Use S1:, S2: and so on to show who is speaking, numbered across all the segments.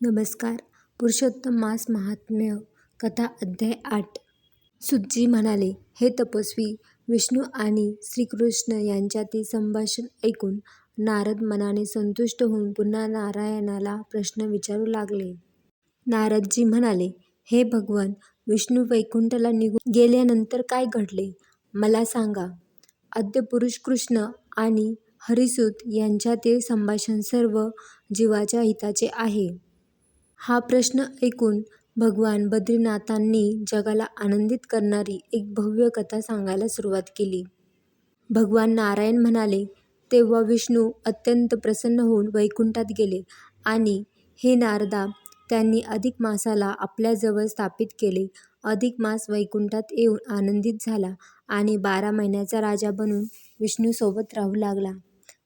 S1: नमस्कार. पुरुषोत्तम मास महात्म्य कथा अध्याय 8. सूतजी म्हणाले, हे तपस्वी, विष्णू आणि श्रीकृष्ण यांच्यातील संभाषण ऐकून नारद मनाने संतुष्ट होऊन पुन्हा नारायणाला प्रश्न विचारू लागले. नारदजी म्हणाले, हे भगवान, विष्णू वैकुंठाला निघून गेल्यानंतर काय घडले? मला सांगा. आद्य पुरुष कृष्ण आणि हरिसूत यांच्यातील संभाषण सर्व जीवाच्या हिताचे आहे. हा प्रश्न ऐकून भगवान बद्रीनाथांनी जगाला आनंदित करणारी एक भव्य कथा सांगायला सुरुवात केली. भगवान नारायण म्हणाले, तेव्हा विष्णू अत्यंत प्रसन्न होऊन वैकुंठात गेले आणि हे नारदा, त्यांनी अधिक मासाला आपल्याजवळ स्थापित केले. अधिक मास वैकुंठात येऊन आनंदित झाला आणि 12 महिन्याचा राजा बनून विष्णूसोबत राहू लागला.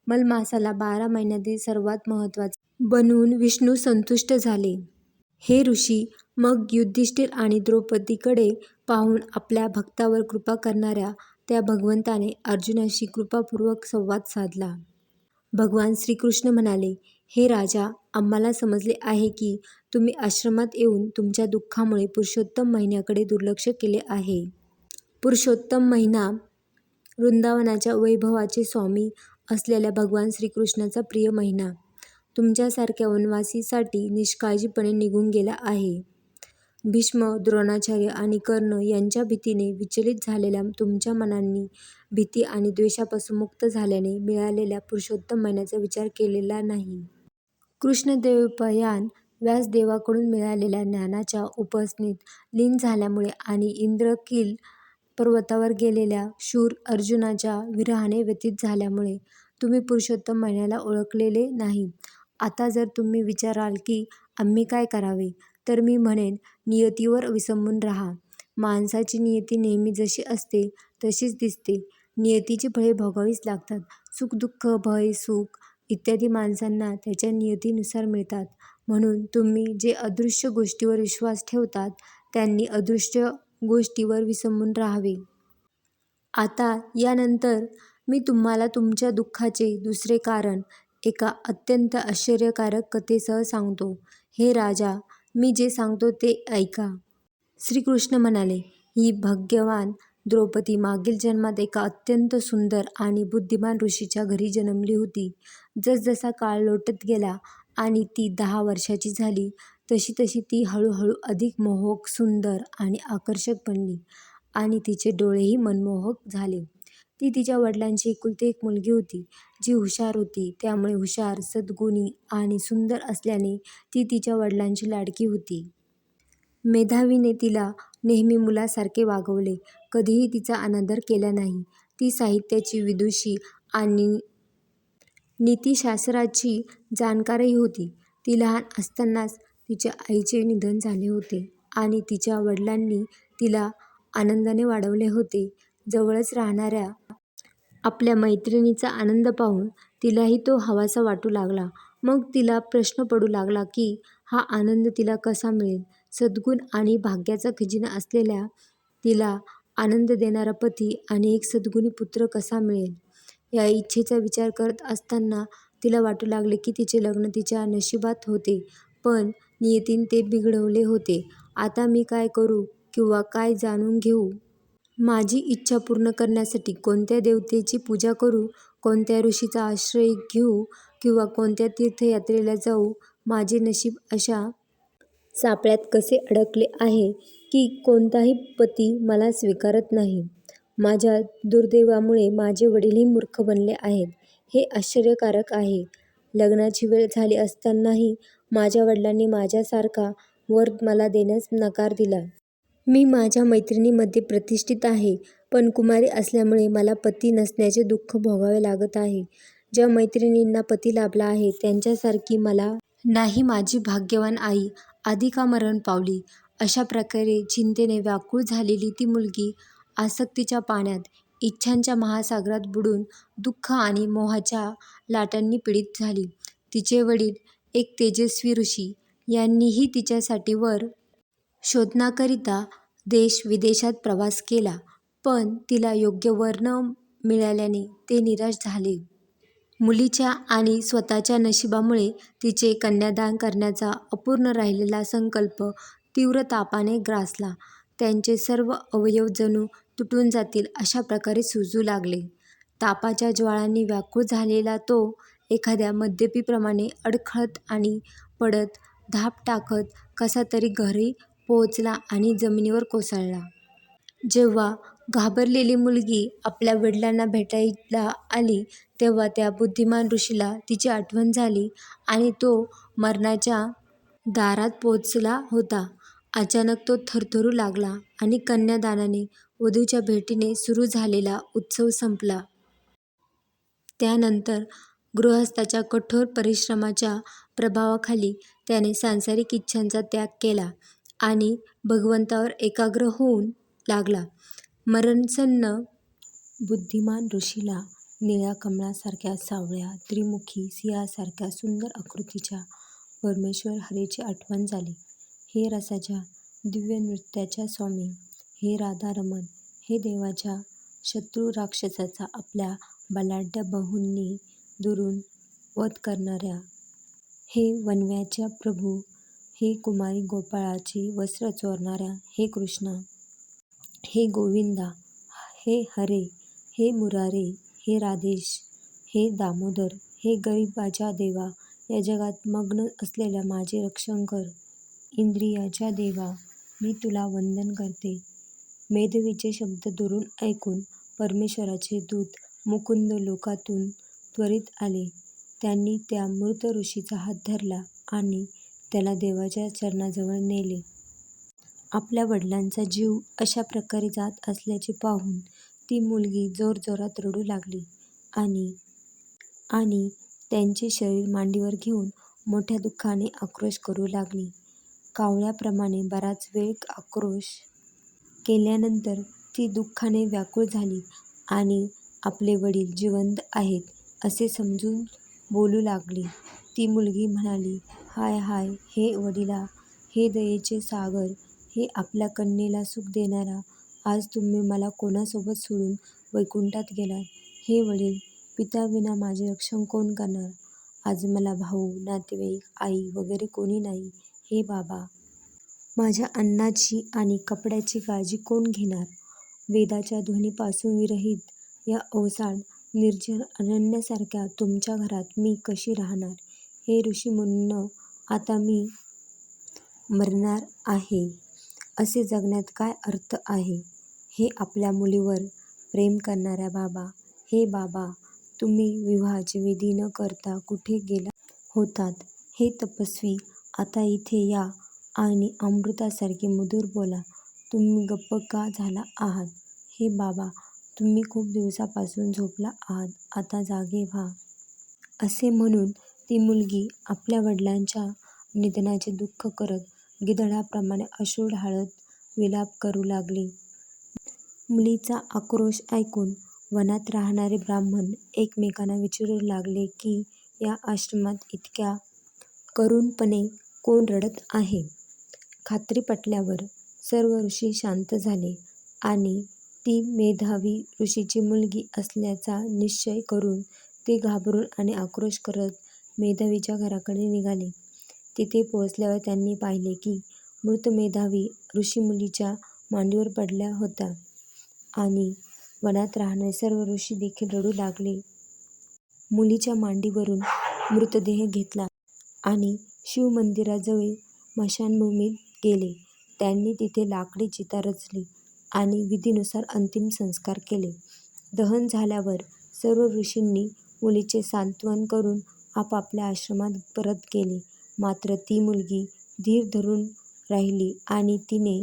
S1: मलमासाला 12 महिन्यातील सर्वात महत्त्वाचा बनवून विष्णू संतुष्ट झाले. हे ऋषी, मग युधिष्ठिर आणि द्रौपदीकडे पाहून आपल्या भक्तावर कृपा करणाऱ्या त्या भगवंताने अर्जुनाशी कृपापूर्वक संवाद साधला. भगवान श्रीकृष्ण म्हणाले, हे राजा, आम्हाला समजले आहे की तुम्ही आश्रमात येऊन तुमच्या दुःखामुळे पुरुषोत्तम महिन्याकडे दुर्लक्ष केले आहे. पुरुषोत्तम महिना वृंदावनाच्या वैभवाचे स्वामी असलेल्या भगवान श्रीकृष्णाचा प्रिय महिना तुमच्यासारख्या वनवासीसाठी निष्काळजीपणे निघून गेला आहे. भीष्म, द्रोणाचार्य आणि कर्ण यांच्या भीतीने विचलित झालेल्या तुमच्या मनांनी भीती आणि द्वेषापासून मुक्त झाल्याने मिळालेल्या पुरुषोत्तम महिन्याचा विचार केलेला नाही. कृष्णद्वैपायन व्यासदेवाकडून मिळालेल्या ज्ञानाच्या उपासनेत लीन झाल्यामुळे आणि इंद्रकील पर्वतावर गेलेल्या शूर अर्जुनाच्या विरहाने व्यथित झाल्यामुळे तुम्ही पुरुषोत्तम महिन्याला ओळखलेले नाही. आता जर तुम्ही विचाराल की आम्ही काय करावे, तर मी म्हणेन, नियतीवर विसंबून राहा. माणसाची नियती नेहमी जशी असते तशीच दिसते. नियतीची फळे भोगावीच लागतात. सुख-दुःख, भय, सुख इत्यादी माणसांना त्याच्या नियतीनुसार मिळतात. म्हणून तुम्ही जे अदृश्य गोष्टीवर विश्वास ठेवतात त्यांनी अदृश्य गोष्टीवर विसंबून राहावे. आता यानंतर मी तुम्हाला तुमच्या दुःखाचे दुसरे कारण एका अत्यंत आश्चर्यकारक कथेसह सांगतो. हे राजा, मी जे सांगतो ते ऐका. श्रीकृष्ण म्हणाले, ही भाग्यवान द्रौपदी मागील जन्मात एका अत्यंत सुंदर आणि बुद्धिमान ऋषीच्या घरी जन्मली होती. जसजसा काळ लोटत गेला आणि ती 10 वर्षाची झाली, तशी तशी ती हळूहळू अधिक मोहक, सुंदर आणि आकर्षक बनली आणि तिचे डोळेही मनमोहक झाले. ती तिच्या वडिलांची एकुलती एक मुलगी होती, जी हुशार होती. त्यामुळे हुशार, सद्गुणी आणि सुंदर असल्याने ती तिच्या वडिलांची लाडकी होती. मेधावीने तिला नेहमी मुलासारखे वागवले, कधीही तिचा अनादर केला नाही. ती साहित्याची विदुषी आणि नीतिशास्त्राची जाणकारही होती. ती लहान असतानाच तिच्या आईचे निधन झाले होते आणि तिच्या वडिलांनी तिला आनंदाने वाढवले होते. जवळच राहणाऱ्या आपल्या मैत्रिणीचा आनंद पाहून तिलाही तो हवासा वाटू लागला. मग तिला प्रश्न पडू लागला की हा आनंद तिला कसा मिळेल? सद्गुण आणि भाग्याचा खजिना असलेल्या तिला आनंद देणारा पती आणि एक सद्गुणी पुत्र कसा मिळेल? या इच्छेचा विचार करत असताना तिला वाटू लागले की तिचे लग्न तिच्या नशिबात होते, पण नियतीने ते बिघडवले होते. आता मी काय करू किंवा काय जाणून घेऊ? माझी इच्छा पूर्ण करण्यासाठी कोणत्या देवतेची पूजा करू, कोणत्या ऋषीचा आश्रय घेऊ किंवा कोणत्या तीर्थयात्रेला जाऊ? माझे नशीब अशा सापळ्यात कसे अडकले आहे की कोणताही पती मला स्वीकारत नाही. माझ्या दुर्दैवामुळे माझे वडीलही मूर्ख बनले आहेत. हे आश्चर्यकारक आहे. लग्नाची वेळ झाली असतानाही माझ्या वडिलांनी माझ्यासारखा वर मला देण्यास नकार दिला. मी माझ्या मैत्रिणींमध्ये प्रतिष्ठित आहे, पण कुमारी असल्यामुळे मला पती नसण्याचे दुःख भोगावे लागत आहे. ज्या मैत्रिणींना पती लाभला आहे त्यांच्यासारखी मला नाही. माझी भाग्यवान आई आधी का मरण पावली? अशा प्रकारे चिंतेने व्याकुळ झालेली ती मुलगी आसक्तीच्या पाण्यात, इच्छांच्या महासागरात बुडून दुःख आणि मोहाच्या लाटांनी पीडित झाली. तिचे वडील, एक तेजस्वी ऋषी, यांनीही तिच्यासाठी वर शोधण्याकरिता देश-विदेशात प्रवास केला, पण तिला योग्य वर न मिळाल्याने ते निराश झाले. मुलीच्या आणि स्वतःच्या नशिबामुळे तिचे कन्यादान करण्याचा अपूर्ण राहिलेला संकल्प तीव्र तापाने ग्रासला. त्यांचे सर्व अवयव जणू तुटून जातील अशा प्रकारे सुजू लागले. तापाच्या ज्वाळांनी व्याकुळ झालेला तो एखाद्या मद्यपीप्रमाणे अडखळत आणि पडत, धाप टाकत कसा तरी घरी पोहोचला आणि जमिनीवर कोसळला. जेव्हा घाबरलेली मुलगी आपल्या वडिलांना भेटायला आली तेव्हा त्या बुद्धिमान ऋषीला तिची आठवण झाली आणि तो मरणाच्या दारात पोहोचला होता. अचानक तो थरथरू लागला आणि कन्यादानाने, वधूच्या भेटीने सुरू झालेला उत्सव संपला. त्यानंतर गृहस्थाच्या कठोर परिश्रमाच्या प्रभावाखाली त्याने सांसारिक इच्छांचा त्याग केला आणि भगवंतावर एकाग्र होऊन लागला. मरणसन्न बुद्धिमान ऋषीला निळ्या कमळासारख्या सावळ्या, त्रिमुखी सिंहासारख्या सुंदर आकृतीच्या परमेश्वर हरेची आठवण झाली. हे रसाच्या दिव्य नृत्याच्या स्वामी, हे राधारमण, हे देवाच्या शत्रू राक्षसाचा आपल्या बलाढ्य बाहूंनी दुरून वध करणाऱ्या, हे वणव्याच्या प्रभू, हे कुमारी गोपाळाची वस्त्र चोरणाऱ्या, हे कृष्णा, हे गोविंदा, हे हरे, हे मुरारे, हे राधेश, हे दामोदर, हे गरिबाच्या देवा, या जगात मग्न असलेल्या माझे रक्षणकर, इंद्रियाच्या देवा, मी तुला वंदन करते. मेधवीचे शब्द दुरून ऐकून परमेश्वराचे दूत मुकुंद लोकातून त्वरित आले. त्यांनी त्या मृत ऋषीचा हात धरला आणि त्याला देवाच्या चरणाजवळ नेले. आपल्या वडिलांचा जीव अशा प्रकारे जात असल्याचे पाहून ती मुलगी जोरजोरात रडू लागली आणि त्यांचे शरीर मांडीवर घेऊन मोठ्या दुःखाने आक्रोश करू लागली. कावळ्याप्रमाणे बराच वेळ आक्रोश केल्यानंतर ती दुःखाने व्याकुळ झाली आणि आपले वडील जिवंत आहेत असे समजून बोलू लागली. ती मुलगी म्हणाली, हाय हाय, हे वडिला, हे दयेचे सागर, हे आपल्या कन्येला सुख देणारा, आज तुम्ही मला कोणासोबत सोडून वैकुंठात गेलात? हे वडील, पित्याविना माझे रक्षण कोण करणार? आज मला भाऊ, नातेवाईक, आई वगैरे कोणी नाही. हे बाबा, माझ्या अन्नाची आणि कपड्याची काळजी कोण घेणार? वेदाच्या ध्वनीपासून विरहित या ओसाड, निर्जन अरण्यासारख्या तुमच्या घरात मी कशी राहणार? हे ऋषीमुनींनो, आता मी मरणार आहे. असे जगण्यात काय अर्थ आहे? हे आपल्या मुलीवर प्रेम करणाऱ्या बाबा, हे बाबा, तुम्ही विवाहाचे विधी न करता कुठे गेला होतात? हे तपस्वी, आता इथे या आणि अमृतासारखे मधुर बोला. तुम्ही गप्प का झाला आहात? हे बाबा, तुम्ही खूप दिवसापासून झोपला आहात, आता जागे व्हा. असे म्हणून ती मुलगी आपल्या वडिलांच्या निधनाचे दुःख करत गिधाडाप्रमाणे अश्रू ढाळत विलाप करू लागली. मुलीचा आक्रोश ऐकून वनात राहणारे ब्राह्मण एकमेकांना विचारू लागले की या आश्रमात इतक्या करुणपणे कोण रडत आहे? खात्री पटल्यावर सर्व ऋषी शांत झाले आणि ती मेधावी ऋषीची मुलगी असल्याचा निश्चय करून ते घाबरून आणि आक्रोश करत मेधावीच्या घराकडे निघाले. तिथे पोहोचल्यावर त्यांनी पाहिले की मृत मेधावी ऋषी मुलीच्या मांडीवर पडला होता आणि वनात राहणारे सर्व ऋषी देखील रडू लागले. मुलीच्या मांडीवरून मृतदेह घेतला आणि शिवमंदिराजवळ स्मशानभूमीत गेले. त्यांनी तिथे लाकडी चिता रचली आणि विधीनुसार अंतिम संस्कार केले. दहन झाल्यावर सर्व ऋषींनी मुलीचे सांत्वन करून आपापल्या आश्रमात परत गेले. मात्र ती मुलगी धीर धरून राहिली आणि तिने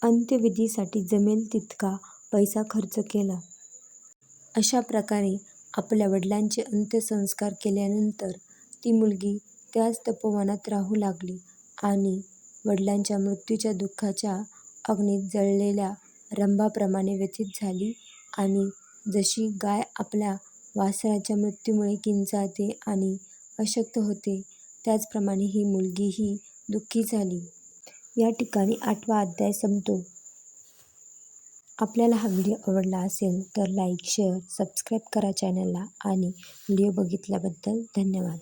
S1: अंत्यविधीसाठी जमेल तितका पैसा खर्च केला. अशा प्रकारे आपल्या वडिलांचे अंत्यसंस्कार केल्यानंतर ती मुलगी त्याच तपोवनात राहू लागली आणि वडिलांच्या मृत्यूच्या दुःखाच्या अग्नीत जळलेल्या रंभाप्रमाणे व्यथित झाली आणि जशी गाय आपल्या वासराच्या मृत्यूमुळे किंचाळते आणि अशक्त होते, त्याचप्रमाणे ही मुलगीही दुःखी झाली. या ठिकाणी 8वा अध्याय संपतो. आपल्याला हा व्हिडिओ आवडला असेल तर लाईक, शेअर, सबस्क्राईब करा चॅनलला आणि व्हिडिओ बघितल्याबद्दल धन्यवाद.